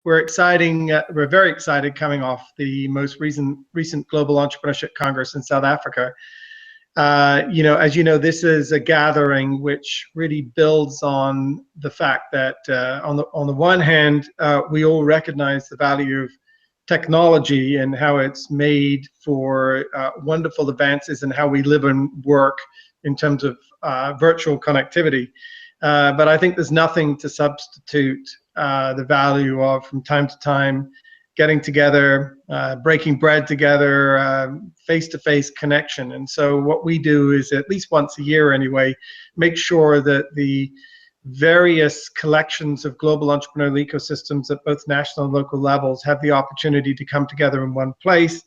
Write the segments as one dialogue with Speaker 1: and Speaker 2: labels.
Speaker 1: we're very excited coming off the most recent Global Entrepreneurship Congress in South Africa. As you know, this is a gathering which really builds on the fact that on the one hand, we all recognize the value of technology and how it's made for wonderful advances in how we live and work in terms of virtual connectivity. But I think there's nothing to substitute the value of, from time to time, getting together, breaking bread together, face-to-face connection. And so what we do is, at least once a year anyway, make sure that the various collections of global entrepreneurial ecosystems at both national and local levels have the opportunity to come together in one place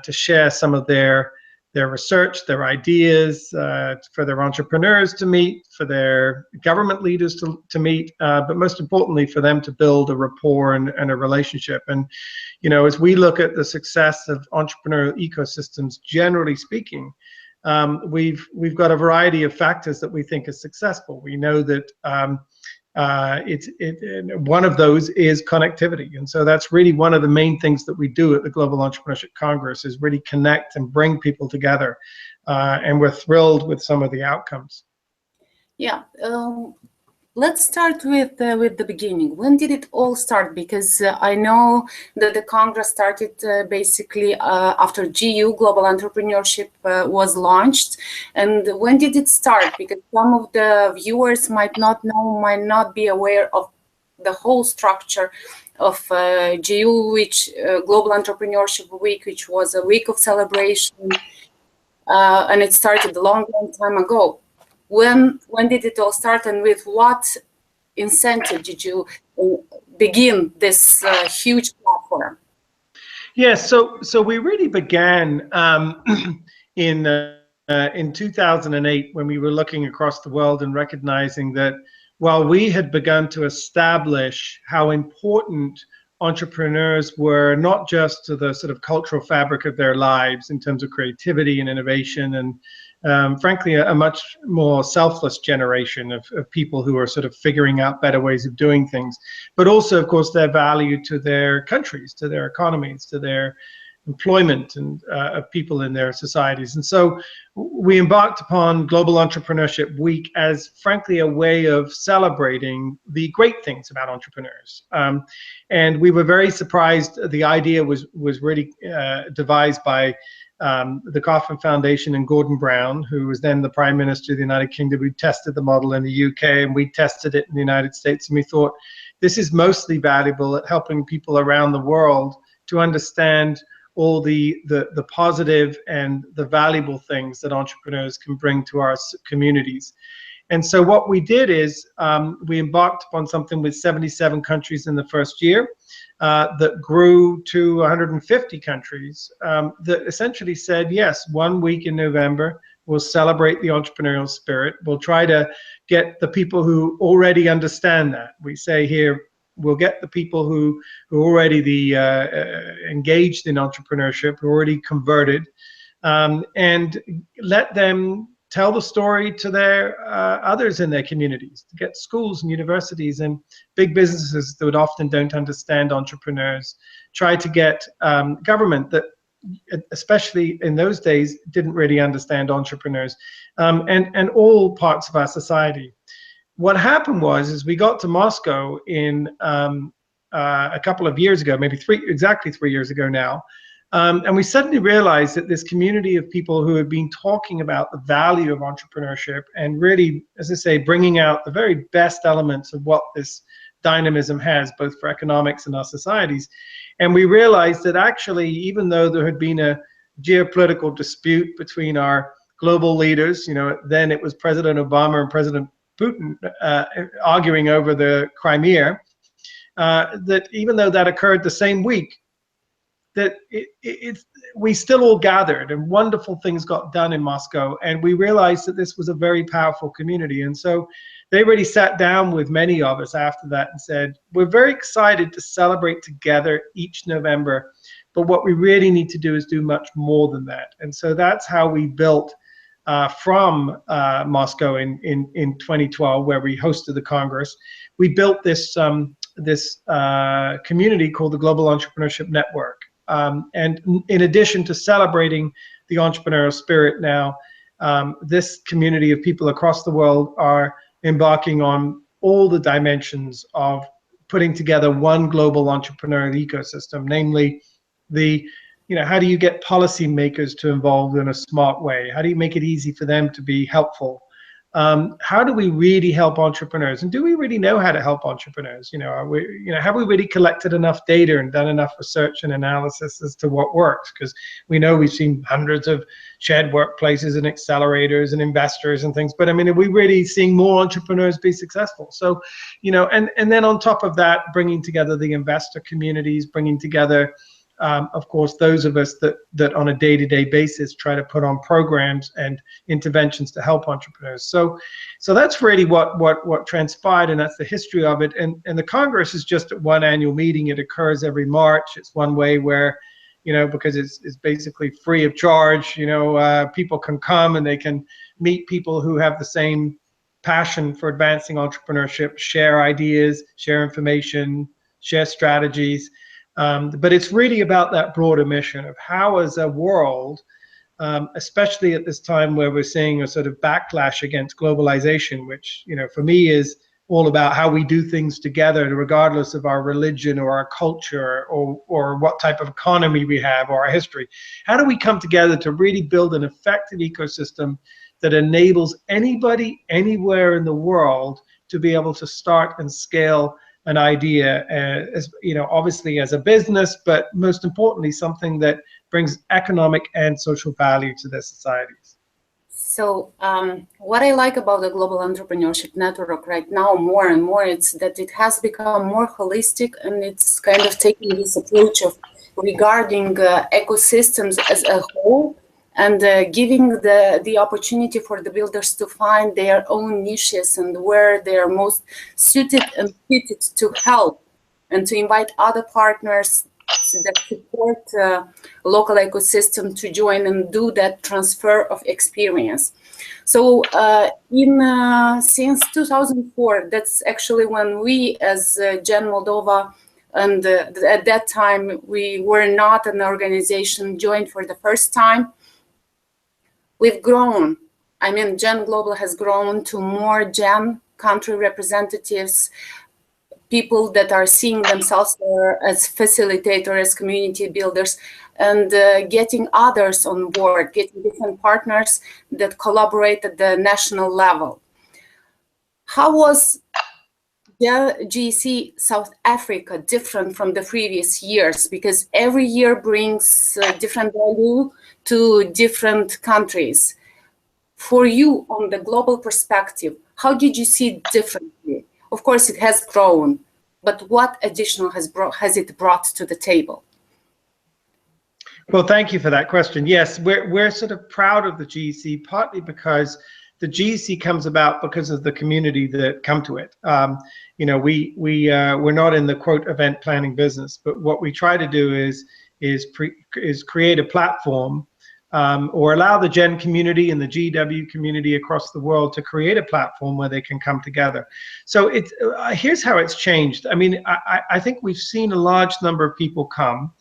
Speaker 1: to share some of their research, their ideas, for their entrepreneurs to meet, for their government leaders to meet, but most importantly for them to build a rapport and a relationship. And as we look at the success of entrepreneurial ecosystems, generally speaking, we've got a variety of factors that we think is successful. We know that one of those is connectivity, and so that's really one of the main things that we do at the Global Entrepreneurship Congress, is really connect and bring people together, and we're thrilled with some of the outcomes.
Speaker 2: Yeah. Let's start with the beginning. When did it all start? Because I know that the Congress started basically after GU, Global Entrepreneurship, was launched. And when did it start? Because some of the viewers might not know, might not be aware of the whole structure of GU, which Global Entrepreneurship Week, which was a week of celebration, and it started a long time ago. When did it all start, and with what incentive did you begin this huge platform?
Speaker 1: Yes, so we really began in 2008, when we were looking across the world and recognizing that while we had begun to establish how important entrepreneurs were, not just to the sort of cultural fabric of their lives in terms of creativity and innovation, and frankly, a much more selfless generation of people who are sort of figuring out better ways of doing things, but also, of course, their value to their countries, to their economies, to their employment, and of people in their societies. And so we embarked upon Global Entrepreneurship Week as, frankly, a way of celebrating the great things about entrepreneurs. And we were very surprised. The idea was really devised by the Kauffman Foundation and Gordon Brown, who was then the Prime Minister of the United Kingdom. We tested the model in the UK, and we tested it in the United States, and we thought this is mostly valuable at helping people around the world to understand all the positive and the valuable things that entrepreneurs can bring to our communities. And so what we did is we embarked upon something with 77 countries in the first year, that grew to 150 countries, that essentially said, yes, 1 week in November, we'll celebrate the entrepreneurial spirit. We'll try to get the people who already understand that. We say here, we'll get the people who already engaged in entrepreneurship, who already converted, and let them tell the story to their others in their communities, to get schools and universities and big businesses that often don't understand entrepreneurs, try to get government that, especially in those days, didn't really understand entrepreneurs, and all parts of our society. What happened was we got to Moscow in a couple of years ago, maybe exactly 3 years ago now, and we suddenly realized that this community of people who had been talking about the value of entrepreneurship and really, as I say, bringing out the very best elements of what this dynamism has, both for economics and our societies. And we realized that actually, even though there had been a geopolitical dispute between our global leaders, then it was President Obama and President Putin arguing over the Crimea, that even though that occurred the same week, that we still all gathered and wonderful things got done in Moscow, and we realized that this was a very powerful community. And so they really sat down with many of us after that and said, we're very excited to celebrate together each November, but what we really need to do is do much more than that. And so that's how we built from Moscow in 2012, where we hosted the Congress. We built this this community called the Global Entrepreneurship Network. And in addition to celebrating the entrepreneurial spirit now, this community of people across the world are embarking on all the dimensions of putting together one global entrepreneurial ecosystem, namely how do you get policymakers to involve in a smart way? How do you make it easy for them to be helpful? How do we really help entrepreneurs? And do we really know how to help entrepreneurs? Have we really collected enough data and done enough research and analysis as to what works? Because we know we've seen hundreds of shared workplaces and accelerators and investors and things, but I mean, are we really seeing more entrepreneurs be successful? So, and then on top of that, bringing together the investor communities, bringing together of course, those of us that on a day-to-day basis try to put on programs and interventions to help entrepreneurs. So that's really what transpired, and that's the history of it. And the Congress is just at one annual meeting. It occurs every March. It's one way where, because it's basically free of charge. People can come and they can meet people who have the same passion for advancing entrepreneurship, share ideas, share information, share strategies. But it's really about that broader mission of how, as a world, especially at this time where we're seeing a sort of backlash against globalization, which, for me is all about how we do things together, regardless of our religion or our culture or what type of economy we have or our history. How do we come together to really build an effective ecosystem that enables anybody, anywhere in the world to be able to start and scale an idea, as obviously as a business, but most importantly, something that brings economic and social value to their societies.
Speaker 2: So what I like about the Global Entrepreneurship Network right now more and more, it's that it has become more holistic, and it's kind of taking this approach of regarding ecosystems as a whole, and giving the opportunity for the builders to find their own niches and where they are most suited and fitted to help, and to invite other partners that support local ecosystem to join and do that transfer of experience. So since 2004, that's actually when we as Gen Moldova, and at that time we were not an organization, joined for the first time. We've grown. I mean, Gen Global has grown to more Gen country representatives, people that are seeing themselves as facilitators, community builders, and getting others on board, getting different partners that collaborate at the national level. How was the GEC South Africa different from the previous years? Because every year brings different value to different countries. For you, on the global perspective, how did you see it differently? Of course, it has grown, but what additional has it brought to the table?
Speaker 1: Well, thank you for that question. Yes, we're sort of proud of the GEC, partly because the GEC comes about because of the community that come to it. We're not in the quote event planning business, but what we try to do is create a platform or allow the Gen community and the GW community across the world to create a platform where they can come together. So here's how it's changed. I mean, I think we've seen a large number of people come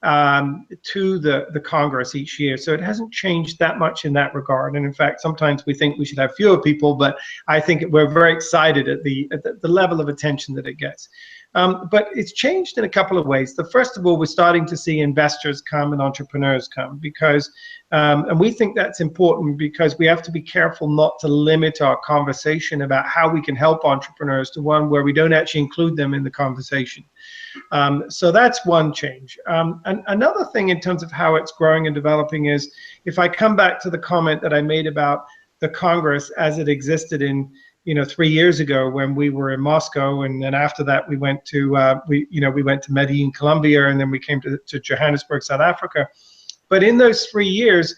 Speaker 1: to the Congress each year. So it hasn't changed that much in that regard. And in fact, sometimes we think we should have fewer people, but I think we're very excited at the level of attention that it gets. But it's changed in a couple of ways. The first of all, we're starting to see investors come and entrepreneurs come because, and we think that's important because we have to be careful not to limit our conversation about how we can help entrepreneurs to one where we don't actually include them in the conversation. So that's one change. And another thing in terms of how it's growing and developing is, if I come back to the comment that I made about the Congress as it existed in 3 years ago when we were in Moscow, and then after that we went to we went to Medellin, Colombia, and then we came to Johannesburg, South Africa. But in those 3 years,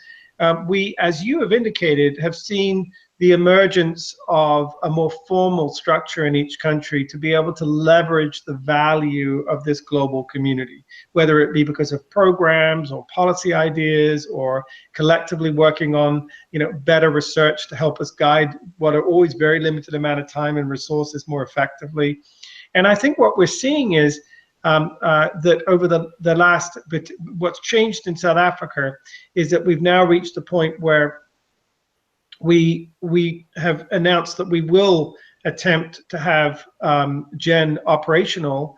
Speaker 1: we, as you have indicated, have seen the emergence of a more formal structure in each country to be able to leverage the value of this global community, whether it be because of programs or policy ideas or collectively working on better research to help us guide what are always very limited amount of time and resources more effectively. And I think what we're seeing is that over the last, what's changed in South Africa is that we've now reached a point where we have announced that we will attempt to have GEN operational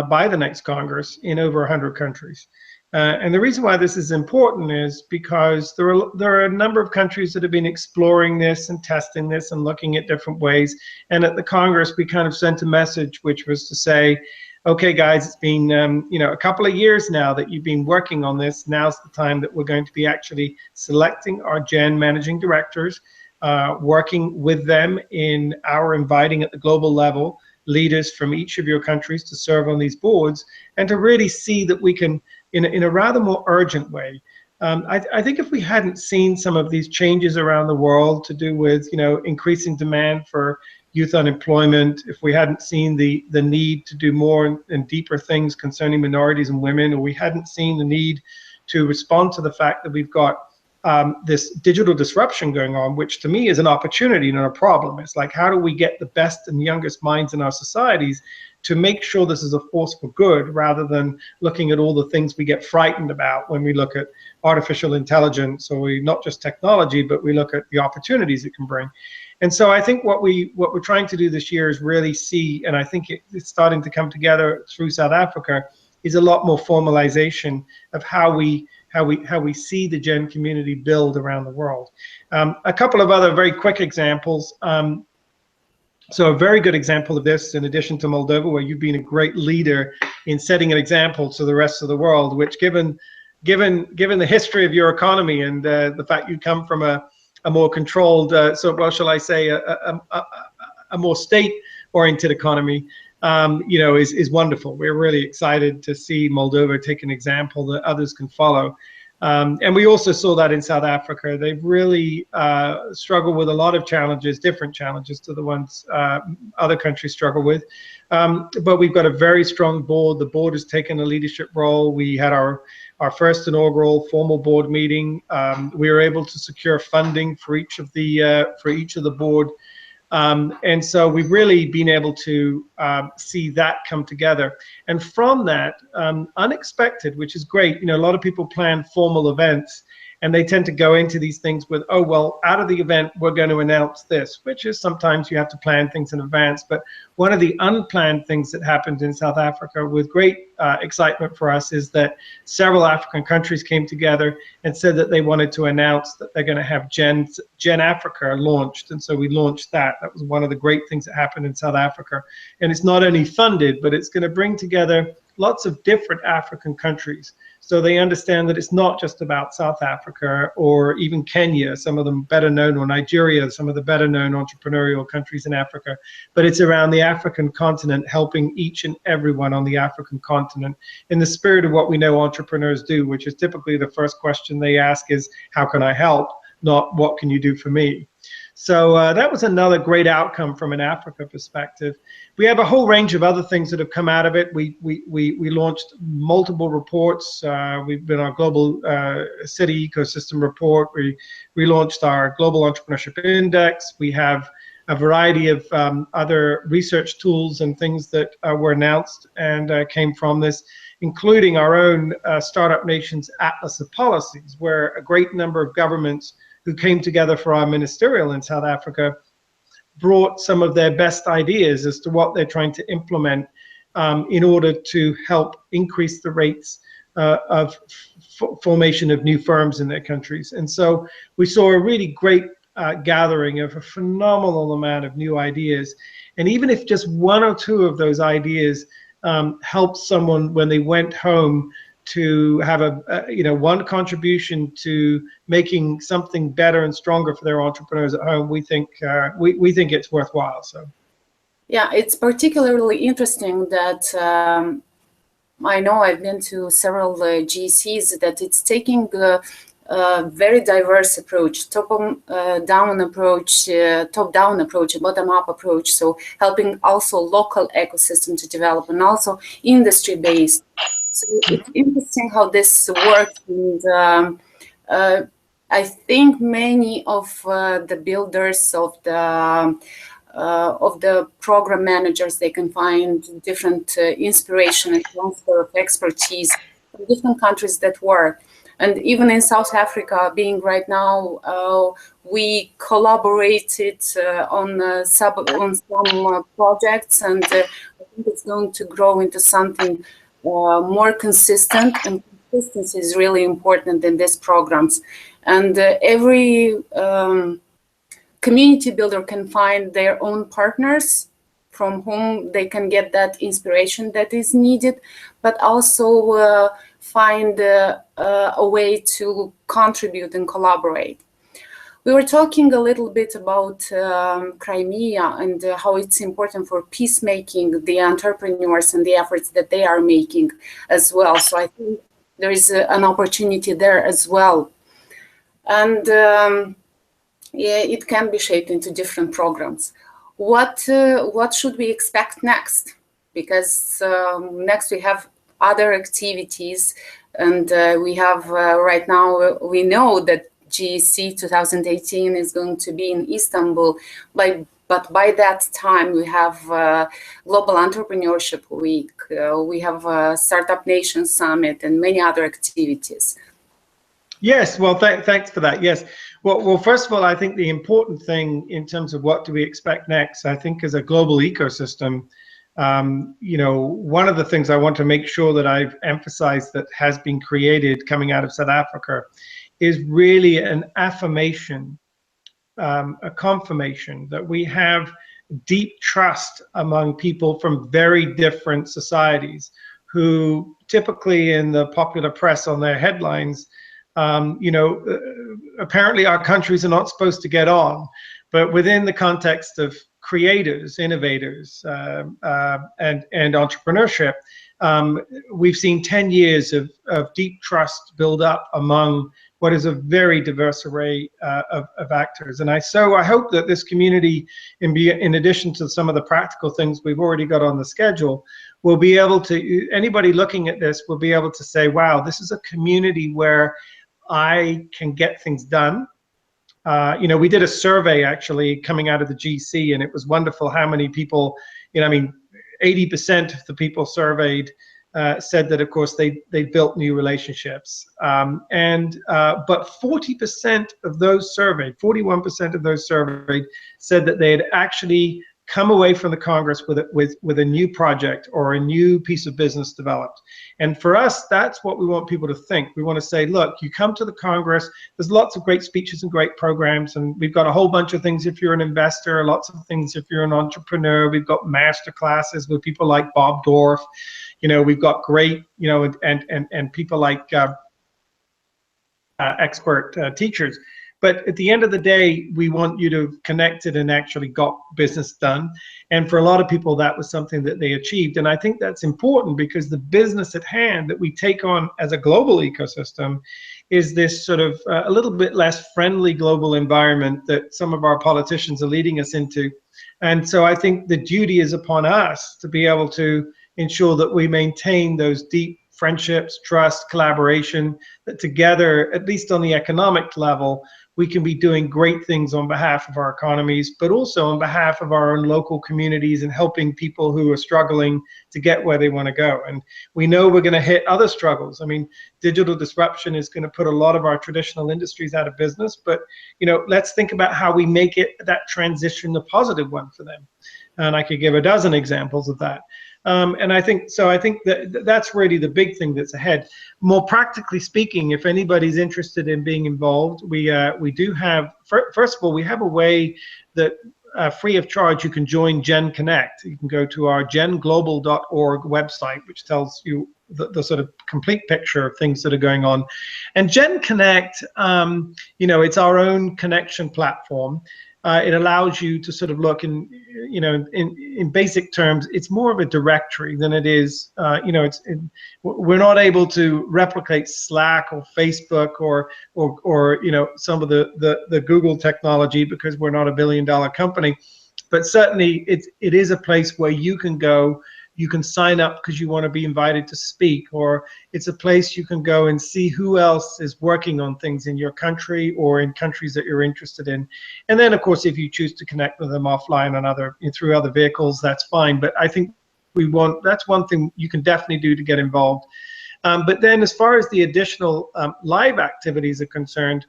Speaker 1: by the next Congress in over 100 countries. And the reason why this is important is because there are a number of countries that have been exploring this and testing this and looking at different ways. And at the Congress, we kind of sent a message, which was to say, okay, guys, it's been a couple of years now that you've been working on this. Now's the time that we're going to be actually selecting our GEN managing directors, working with them in our inviting at the global level leaders from each of your countries to serve on these boards, and to really see that we can, in a rather more urgent way. I think if we hadn't seen some of these changes around the world to do with, increasing demand for youth unemployment, if we hadn't seen the need to do more and deeper things concerning minorities and women, or we hadn't seen the need to respond to the fact that we've got this digital disruption going on, which to me is an opportunity, not a problem. It's like, how do we get the best and youngest minds in our societies to make sure this is a force for good, rather than looking at all the things we get frightened about when we look at artificial intelligence, or not just technology, but we look at the opportunities it can bring. And so I think what we're trying to do this year is really see, and I think it's starting to come together through South Africa, is a lot more formalization of how we see the GEN community build around the world. A couple of other very quick examples. So a very good example of this, in addition to Moldova, where you've been a great leader in setting an example to the rest of the world, which given the history of your economy and the fact you come from a more controlled, shall I say, a more state-oriented economy, is wonderful. We're really excited to see Moldova take an example that others can follow. And we also saw that in South Africa. They've really struggled with a lot of challenges, different challenges to the ones other countries struggle with. But we've got a very strong board. The board has taken a leadership role. We had our first inaugural formal board meeting. We were able to secure funding for each of the board. And so we've really been able to see that come together. And from that, unexpected, which is great, a lot of people plan formal events and they tend to go into these things with, oh, well, out of the event, we're going to announce this, which is sometimes you have to plan things in advance. But one of the unplanned things that happened in South Africa with great excitement for us is that several African countries came together and said that they wanted to announce that they're going to have GEN Africa launched. And so we launched that. That was one of the great things that happened in South Africa. And it's not only funded, but it's going to bring together lots of different African countries. So they understand that it's not just about South Africa or even Kenya, some of them better known, or Nigeria, some of the better known entrepreneurial countries in Africa, but it's around the African continent, helping each and everyone on the African continent in the spirit of what we know entrepreneurs do, which is typically the first question they ask is, how can I help? Not what can you do for me? So that was another great outcome from an Africa perspective. We have a whole range of other things that have come out of it. We launched multiple reports. We've been our global city ecosystem report. We launched our global entrepreneurship index. We have a variety of other research tools and things that were announced and came from this, including our own Startup Nation's Atlas of Policies, where a great number of governments who came together for our ministerial in South Africa brought some of their best ideas as to what they're trying to implement in order to help increase the rates of formation of new firms in their countries. And so we saw a really great gathering of a phenomenal amount of new ideas. And even if just one or two of those ideas helped someone when they went home to have one contribution to making something better and stronger for their entrepreneurs at home, we think it's worthwhile. So,
Speaker 2: yeah, it's particularly interesting that I know I've been to several GCs that it's taking a very diverse approach, top-down approach, bottom-up approach. So helping also local ecosystem to develop and also industry-based. So it's interesting how this works, and I think many of the builders of the program managers. They can find different inspiration and transfer of expertise from different countries that work. And even in South Africa, being right now, we collaborated on some projects, and I think it's going to grow into something more consistent. And consistency is really important in these programs. And every community builder can find their own partners from whom they can get that inspiration that is needed, but also find a way to contribute and collaborate. We were talking a little bit about Crimea and how it's important for peacemaking, the entrepreneurs and the efforts that they are making as well. So I think there is an opportunity there as well. And yeah, it can be shaped into different programs. What should we expect next? Because next we have other activities, and we have right now, we know that GEC 2018 is going to be in Istanbul, but by that time we have Global Entrepreneurship Week, we have Startup Nation Summit, and many other activities.
Speaker 1: Yes, well, thanks for that. Yes, well, first of all, I think the important thing in terms of what do we expect next, I think as a global ecosystem, you know, one of the things I want to make sure that I've emphasized that has been created coming out of South Africa is really an affirmation, a confirmation that we have deep trust among people from very different societies who typically in the popular press on their headlines, you know, apparently our countries are not supposed to get on, but within the context of creators, innovators, and entrepreneurship, we've seen 10 years of deep trust build up among what is a very diverse array of actors. And I hope that this community, in addition to some of the practical things we've already got on the schedule, will be able to, anybody looking at this will be able to say, wow, this is a community where I can get things done. You know, we did a survey actually coming out of the GC, and it was wonderful how many people, you know, I mean, 80% of the people surveyed said that, of course, they built new relationships. But 40% of those surveyed, 41% of those surveyed said that they had actually come away from the Congress with a new project or a new piece of business developed. And for us, that's what we want people to think. We want to say, look, you come to the Congress, there's lots of great speeches and great programs, and we've got a whole bunch of things if you're an investor, lots of things if you're an entrepreneur. We've got master classes with people like Bob Dorff. You know, we've got great, you know, and people like expert teachers. But at the end of the day, we want you to have connected and actually got business done. And for a lot of people, that was something that they achieved. And I think that's important because the business at hand that we take on as a global ecosystem is this sort of a little bit less friendly global environment that some of our politicians are leading us into. And so I think the duty is upon us to be able to ensure that we maintain those deep friendships, trust, collaboration, that together, at least on the economic level, we can be doing great things on behalf of our economies, but also on behalf of our own local communities and helping people who are struggling to get where they want to go. And we know we're going to hit other struggles. I mean, digital disruption is going to put a lot of our traditional industries out of business, but, you know, let's think about how we make it that transition a positive one for them. And I could give a dozen examples of that. And I think that that's really the big thing that's ahead. More practically speaking, if anybody's interested in being involved, we do have, first of all, we have a way that free of charge you can join Gen Connect. You can go to our genglobal.org website, which tells you the sort of complete picture of things that are going on. And Gen Connect, you know, it's our own connection platform. It allows you to sort of look in, you know, in basic terms, it's more of a directory than it is, you know, we're not able to replicate Slack or Facebook or you know, some of the Google technology because we're not $1 billion company. But certainly it is a place where you can go, you can sign up because you want to be invited to speak, or it's a place you can go and see who else is working on things in your country or in countries that you're interested in. And then, of course, if you choose to connect with them offline and through other vehicles, that's fine. But I think that's one thing you can definitely do to get involved. But then as far as the additional live activities are concerned,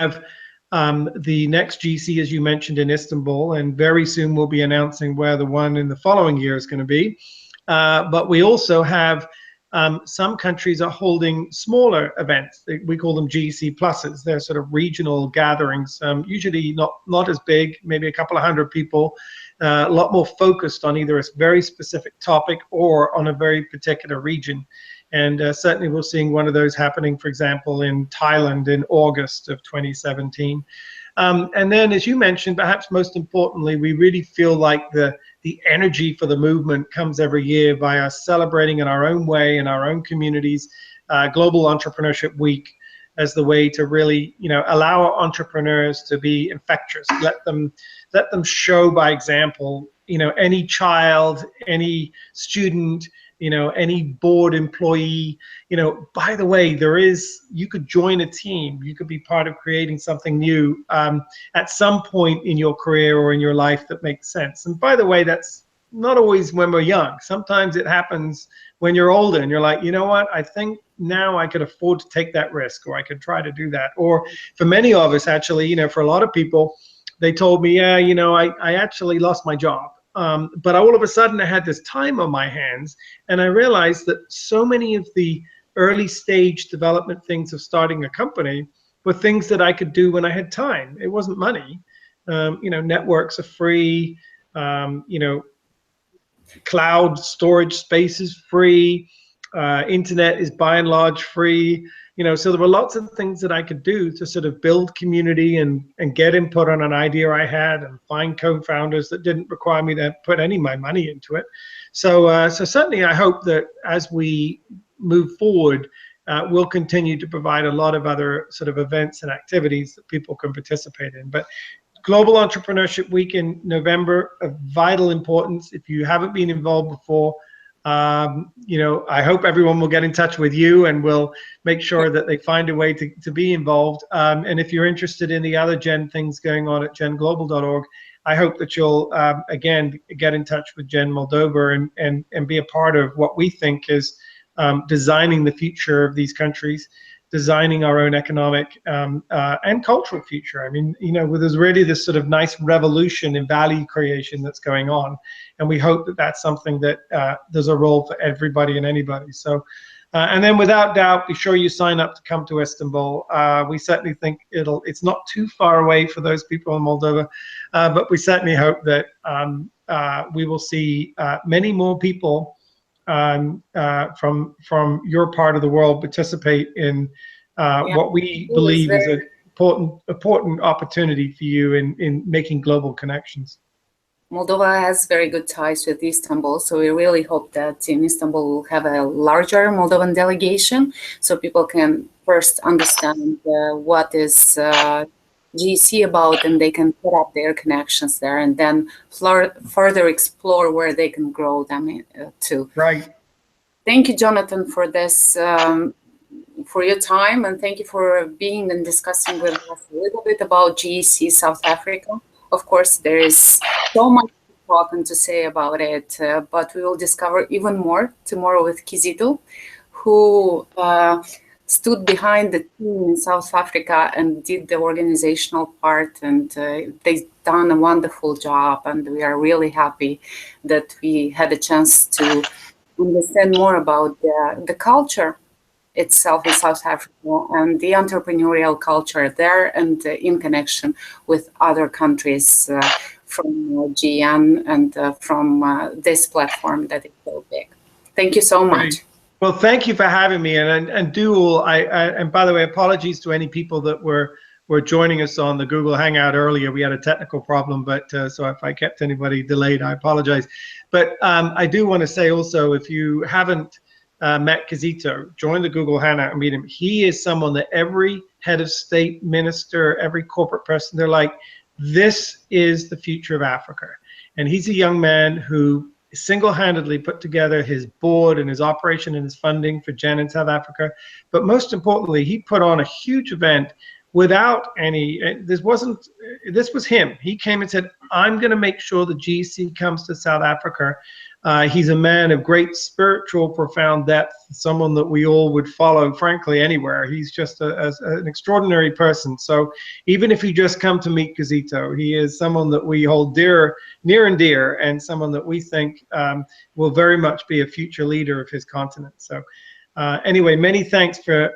Speaker 1: have the next GC, as you mentioned, in Istanbul, and very soon we'll be announcing where the one in the following year is going to be. But we also have some countries are holding smaller events. We call them GC pluses. They're sort of regional gatherings, usually not as big, maybe a couple of hundred people, a lot more focused on either a very specific topic or on a very particular region. And certainly we're seeing one of those happening, for example, in Thailand in August of 2017. And then, as you mentioned, perhaps most importantly, we really feel like the energy for the movement comes every year by us celebrating in our own way, in our own communities, Global Entrepreneurship Week as the way to really, allow our entrepreneurs to be infectious. Let them show by example, any child, any student, any board employee, by the way, you could join a team, you could be part of creating something new at some point in your career or in your life that makes sense. And by the way, that's not always when we're young. Sometimes it happens when you're older and you're like, you know what, I think now I could afford to take that risk, or I could try to do that. Or for many of us, actually, for a lot of people, they told me, yeah, I actually lost my job. But all of a sudden I had this time on my hands, and I realized that so many of the early stage development things of starting a company were things that I could do when I had time. It wasn't money. Networks are free. Cloud storage space is free. Internet is by and large free. So there were lots of things that I could do to sort of build community and get input on an idea I had, and find co-founders that didn't require me to put any of my money into it. So certainly I hope that as we move forward, we'll continue to provide a lot of other sort of events and activities that people can participate in. But Global Entrepreneurship Week in November, of vital importance. If you haven't been involved before, I hope everyone will get in touch with you, and we'll make sure that they find a way to be involved. And if you're interested in the other Gen things going on at genglobal.org, I hope that you'll, again, get in touch with Gen Moldova and be a part of what we think is designing the future of these countries, designing our own economic and cultural future. I mean, there's really this sort of nice revolution in value creation that's going on, and we hope that that's something that there's a role for everybody and anybody. So, and then without doubt, be sure you sign up to come to Istanbul. We certainly think it's not too far away for those people in Moldova, but we certainly hope that we will see many more people from your part of the world participate in what we believe is an important opportunity for you in making global connections.
Speaker 2: Moldova has very good ties with Istanbul, so we really hope that in Istanbul we'll have a larger Moldovan delegation, so people can first understand what is GC about, and they can put up their connections there, and then further explore where they can grow them to.
Speaker 1: Right.
Speaker 2: Thank you, Jonathan, for this, for your time, and thank you for being and discussing with us a little bit about GEC South Africa. Of course, there is so much to talk and to say about it, but we will discover even more tomorrow with Kizito, who stood behind the team in South Africa and did the organizational part, and they've done a wonderful job, and we are really happy that we had a chance to understand more about the culture itself in South Africa and the entrepreneurial culture there, and in connection with other countries from GN and from this platform that is so big. Thank you so much.
Speaker 1: Great. Well, thank you for having me, and and by the way, apologies to any people that were joining us on the Google Hangout earlier. We had a technical problem, but so if I kept anybody delayed, I apologize. But I do want to say also, if you haven't met Kizito, join the Google Hangout and meet him. He is someone that every head of state, minister, every corporate person, they're like, this is the future of Africa. And he's a young man who single-handedly put together his board and his operation and his funding for GEN in South Africa. But most importantly, he put on a huge event without any, this was him. He came and said, I'm going to make sure the GC comes to South Africa. He's a man of great spiritual, profound depth, someone that we all would follow, frankly, anywhere. He's just an extraordinary person. So even if you just come to meet Kizito, he is someone that we hold near and dear, and someone that we think will very much be a future leader of his continent. So anyway, many thanks for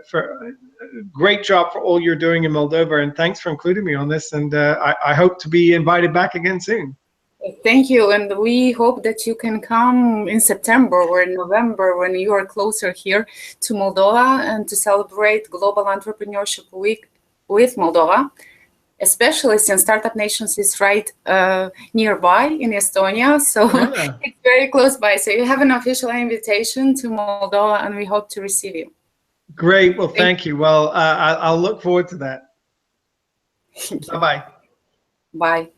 Speaker 1: great job for all you're doing in Moldova, and thanks for including me on this. And I hope to be invited back again soon.
Speaker 2: Thank you, and we hope that you can come in September or in November when you are closer here to Moldova and to celebrate Global Entrepreneurship Week with Moldova, especially since Startup Nations is right nearby in Estonia, so yeah. It's very close by. So you have an official invitation to Moldova, and we hope to receive you.
Speaker 1: Great. Well, thank you. Well, I'll look forward to that. Bye-bye.
Speaker 2: Bye.